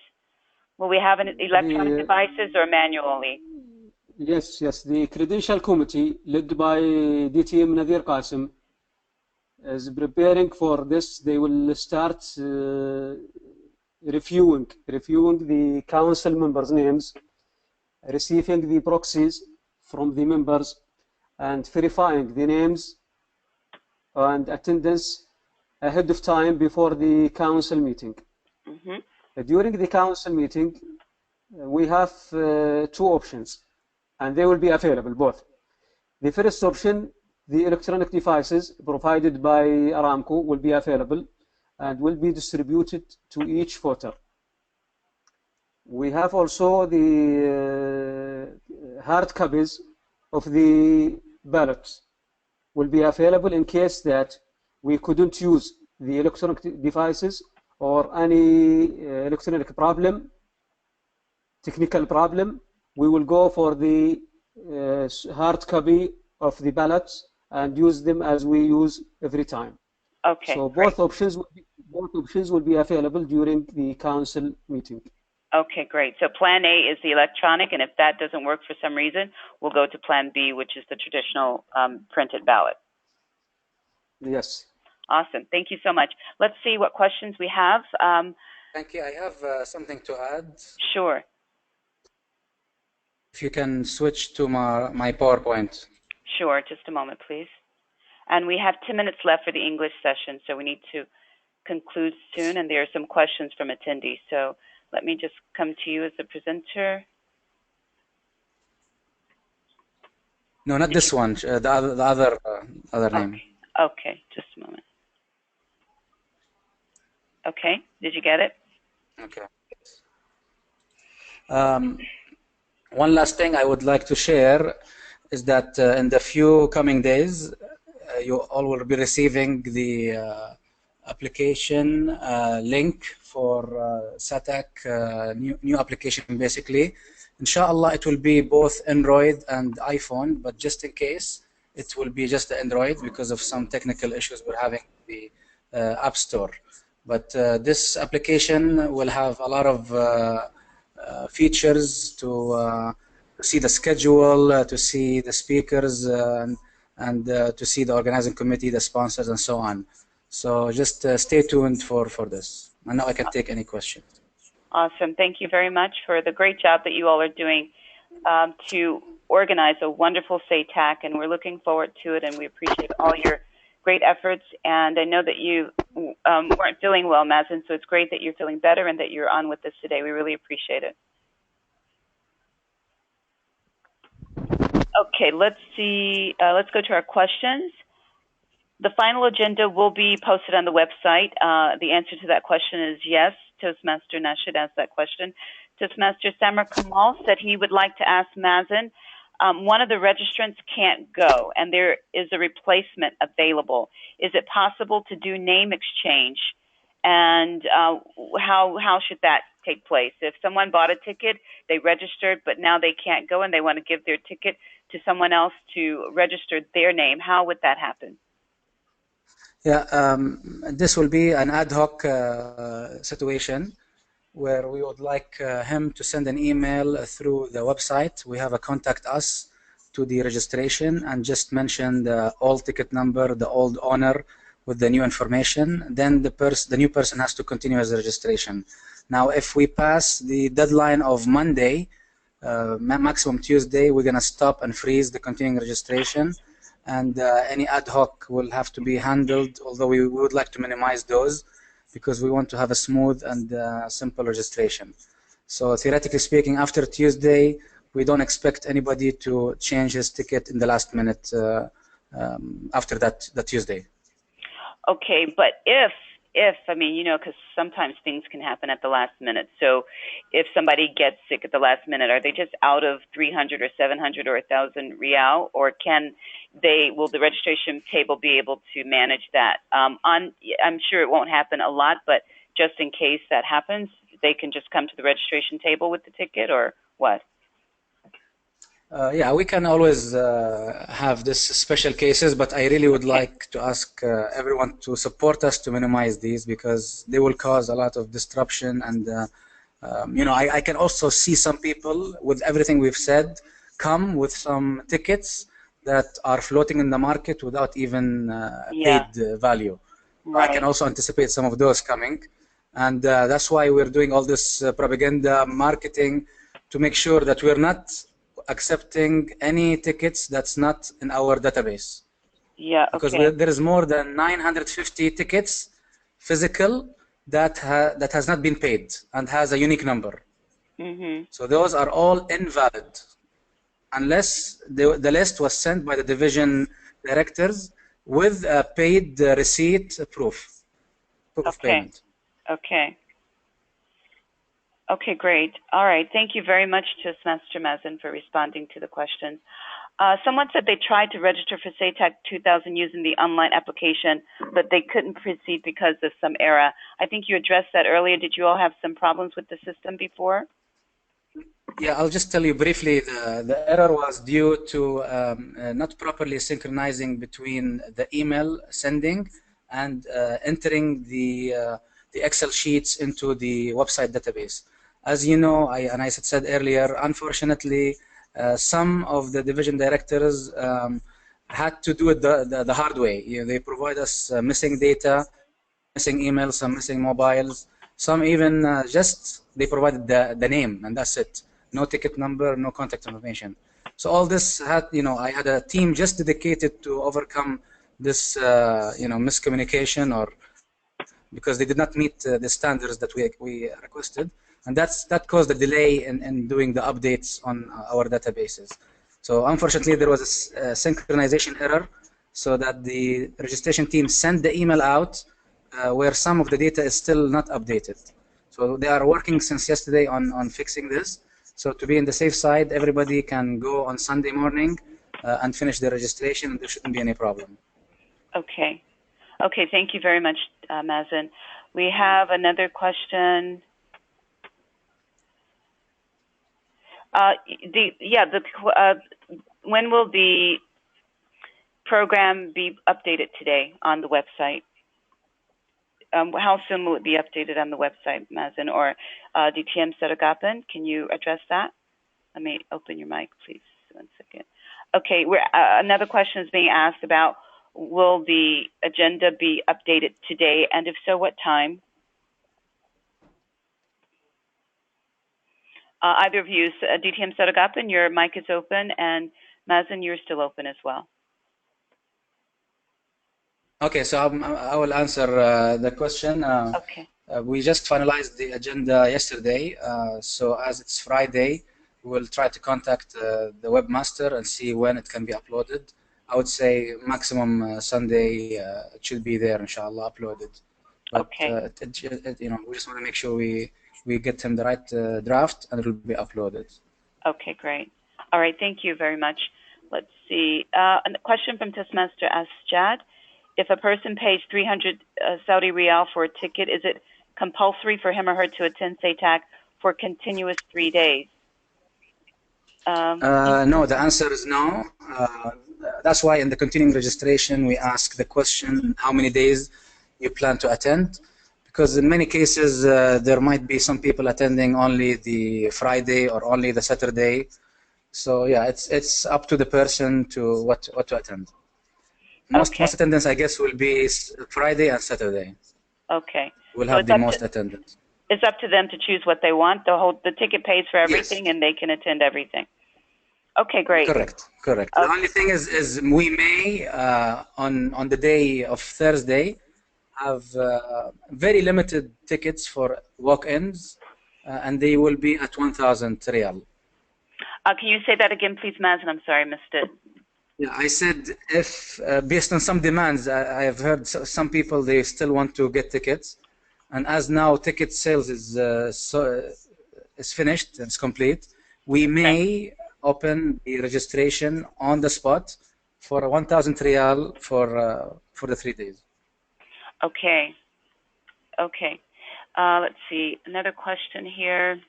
Will we have electronic devices or manually? Yes. The Credential Committee, led by DTM Nadir Qasim, is preparing for this. They will start reviewing the council members' names, receiving the proxies from the members, and verifying the names and attendance ahead of time before the council meeting. During the council meeting, we have two options, and they will be available both. The first option, the electronic devices provided by Aramco will be available and will be distributed to each voter. We have also the hard copies of the ballots will be available in case that we couldn't use the electronic devices or any electronic problem, technical problem. We will go for the hard copy of the ballots and use them as we use every time. Okay. So both options will be available during the council meeting. Okay, great. So plan A is the electronic, and if that doesn't work for some reason, we'll go to plan B, which is the traditional printed ballot. Yes. Awesome. Thank you so much. Let's see what questions we have. Thank you. I have something to add. Sure. If you can switch to my PowerPoint. Sure. Just a moment, please. And we have 10 minutes left for the English session, so we need to conclude soon, and there are some questions from attendees. So let me just come to you as a presenter. No, not this one. The other name. Okay, just a moment. Okay, did you get it? Okay. One last thing I would like to share is that in the few coming days, you all will be receiving the application link for SATAC new application basically. Inshallah, it will be both Android and iPhone, but just in case, it will be just the Android because of some technical issues we're having with the App Store. But this application will have a lot of features to see the schedule, to see the speakers, and to see the organizing committee, the sponsors, and so on. So just stay tuned for this. And now I can take any questions. Awesome. Thank you very much for the great job that you all are doing to organize a wonderful SATAC, and we're looking forward to it, and we appreciate all your great efforts. And I know that you weren't feeling well, Mazen, so it's great that you're feeling better and that you're on with us today. We really appreciate it. Okay, let's see. Let's go to our questions. The final agenda will be posted on the website. The answer to that question is yes. Toastmaster Nashed asked that question. Toastmaster Samar Kamal said he would like to ask Mazen, one of the registrants can't go and there is a replacement available. Is it possible to do name exchange and how should that take place? If someone bought a ticket, they registered, but now they can't go and they want to give their ticket to someone else to register their name, how would that happen? Yeah, this will be an ad hoc situation where we would like him to send an email through the website. We have a contact us to the registration and just mention the old ticket number, the old owner with the new information. Then the new person has to continue his registration. Now, if we pass the deadline of Monday, maximum Tuesday, we're going to stop and freeze the continuing registration. And any ad hoc will have to be handled, although we would like to minimize those because we want to have a smooth and simple registration. So theoretically speaking, after Tuesday, we don't expect anybody to change his ticket in the last minute after that Tuesday. Okay, but if I mean, you know, because sometimes things can happen at the last minute. So if somebody gets sick at the last minute, are they just out of 300 or 700 or 1,000 rial, or will the registration table be able to manage that? I'm sure it won't happen a lot, but just in case that happens, they can just come to the registration table with the ticket, or what? Yeah, we can always have this special cases, but I really would like to ask everyone to support us to minimize these because they will cause a lot of disruption. And, you know, I can also see some people with everything we've said come with some tickets that are floating in the market without even paid value. Right. I can also anticipate some of those coming. And that's why we're doing all this propaganda marketing to make sure that we're not accepting any tickets that's not in our database. Yeah, okay. Because there is more than 950 tickets physical that has not been paid and has a unique number. Mm-hmm. So those are all invalid unless the list was sent by the division directors with a paid receipt proof of payment. Okay. Okay, great. All right. Thank you very much to Master Mazen for responding to the questions. Someone said they tried to register for SATAC 2000 using the online application, but they couldn't proceed because of some error. I think you addressed that earlier. Did you all have some problems with the system before? Yeah, I'll just tell you briefly. The error was due to not properly synchronizing between the email sending and entering the Excel sheets into the website database. As you know, I said earlier, unfortunately, some of the division directors had to do it the hard way. You know, they provide us missing data, missing emails, some missing mobiles. Some even they provided the name and that's it. No ticket number, no contact information. So all this I had a team just dedicated to overcome this, miscommunication, or because they did not meet the standards that we requested. And that caused a delay in doing the updates on our databases. So unfortunately, there was a synchronization error, so that the registration team sent the email out where some of the data is still not updated. So they are working since yesterday on fixing this. So to be in the safe side, everybody can go on Sunday morning and finish the registration, and there shouldn't be any problem. Okay. Okay, thank you very much, Mazen. We have another question. When will the program be updated today on the website? How soon will it be updated on the website, Mazen, or DTM Sadagopa? Can you address that? Let me open your mic, please. 1 second. Okay, another question is being asked about, will the agenda be updated today, and if so, what time? Either of you, DTM Sadagopa, your mic is open, and Mazen, you're still open as well. Okay, so I will answer the question. Okay. We just finalized the agenda yesterday, so as it's Friday, we'll try to contact the webmaster and see when it can be uploaded. I would say maximum Sunday it should be there, inshallah, uploaded. But okay. We just want to make sure we get him the right draft, and it will be uploaded. Okay, great. All right, thank you very much. Let's see. A question from Testmaster Asjad. if a person pays 300 Saudi Riyal for a ticket, is it compulsory for him or her to attend SATAC for continuous 3 days? No, the answer is no. That's why in the continuing registration we ask the question how many days you plan to attend, because in many cases there might be some people attending only the Friday or only the Saturday. So yeah, it's up to the person to what to attend. Most attendance, I guess, will be Friday and Saturday. Okay. We'll So have the most attendance. It's up to them to choose what they want. The ticket pays for everything, and they can attend everything. Okay, great. Correct. The only thing is we may on the day of Thursday have very limited tickets for walk-ins, and they will be at 1,000 Riyal. Can you say that again, please, Mazen? I'm sorry, I missed it. Yeah, I said if based on some demands, I have heard some people they still want to get tickets, and as now ticket sales is finished and it's complete, we may open the registration on the spot for 1,000 Riyal for the 3 days. Okay. Let's see. Another question here.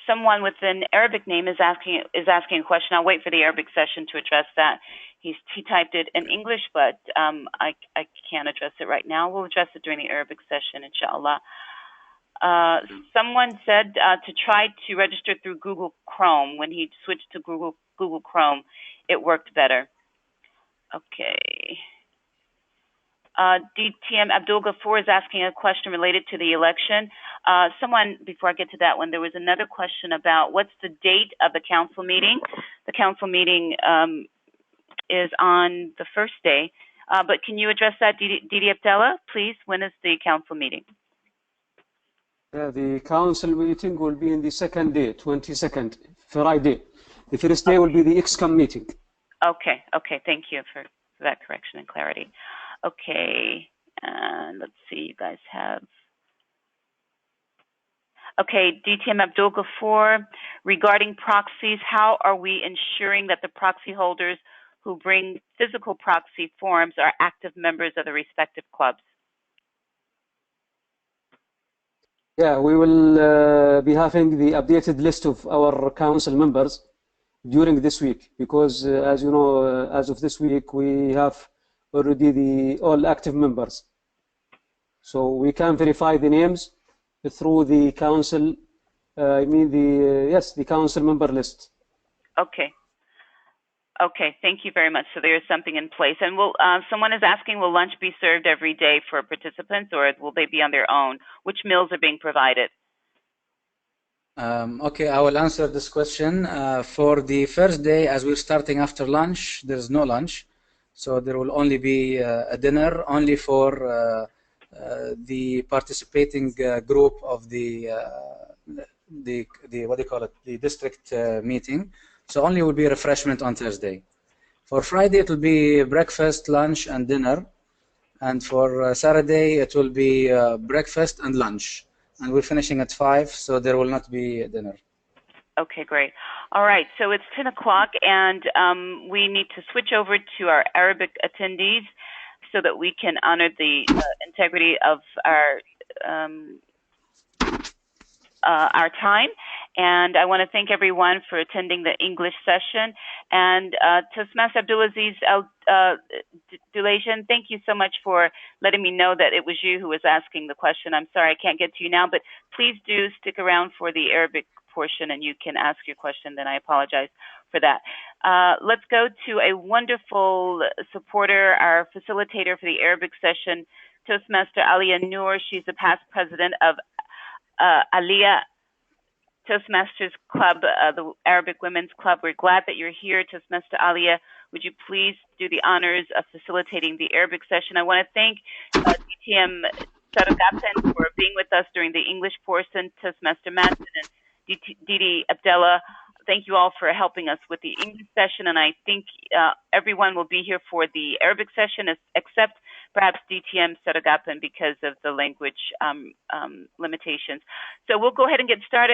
Someone with an Arabic name is asking a question. I'll wait for the Arabic session to address that. He typed it in English, but I can't address it right now. We'll address it during the Arabic session, inshallah. Someone said to try to register through Google Chrome. When he switched to Google Chrome, it worked better. Okay. DTM Abdullah Ghafoor is asking a question related to the election. Someone, before I get to that one, there was another question about what's the date of the council meeting. The council meeting is on the first day. But can you address that, DD Abdullah, please? When is the council meeting? The council meeting will be in the second day, 22nd, Friday. The first day will be the Excom meeting. Okay. Thank you for that correction and clarity. Okay, and let's see, you guys have... Okay, DTM Abdul Ghafoor, regarding proxies, how are we ensuring that the proxy holders who bring physical proxy forms are active members of the respective clubs? Yeah, we will be having the updated list of our council members during this week, because as you know, as of this week, we have already the all active members. So we can verify the names through the council, the council member list. Okay, thank you very much. So there is something in place. And someone is asking, will lunch be served every day for participants, or will they be on their own? Which meals are being provided? Okay, I will answer this question. For the first day, as we're starting after lunch, there's no lunch. So there will only be a dinner only for the participating group of the what do you call it, the district meeting. So only will be refreshment on Thursday. For Friday it will be breakfast, lunch, and dinner, and for Saturday it will be breakfast and lunch. And we're finishing at 5, so there will not be dinner. Okay, great. All right, so it's 10 o'clock, and we need to switch over to our Arabic attendees so that we can honor the integrity of our time. And I want to thank everyone for attending the English session. And Tasmas Abdulaziz Al-Dulayjan, thank you so much for letting me know that it was you who was asking the question. I'm sorry I can't get to you now, but please do stick around for the Arabic portion and you can ask your question. Then I apologize for that. Let's go to a wonderful supporter, our facilitator for the Arabic session, Toastmaster Alia Noor. She's the past president of Aliyah Toastmasters Club, the Arabic Women's Club. We're glad that you're here, Toastmaster Alia. Would you please do the honors of facilitating the Arabic session? I want to thank DTM Sadagopa for being with us during the English portion, Toastmaster Mazen and DD Abdullah. Thank you all for helping us with the English session, and I think everyone will be here for the Arabic session, except perhaps DTM Sadagopa because of the language limitations. So we'll go ahead and get started.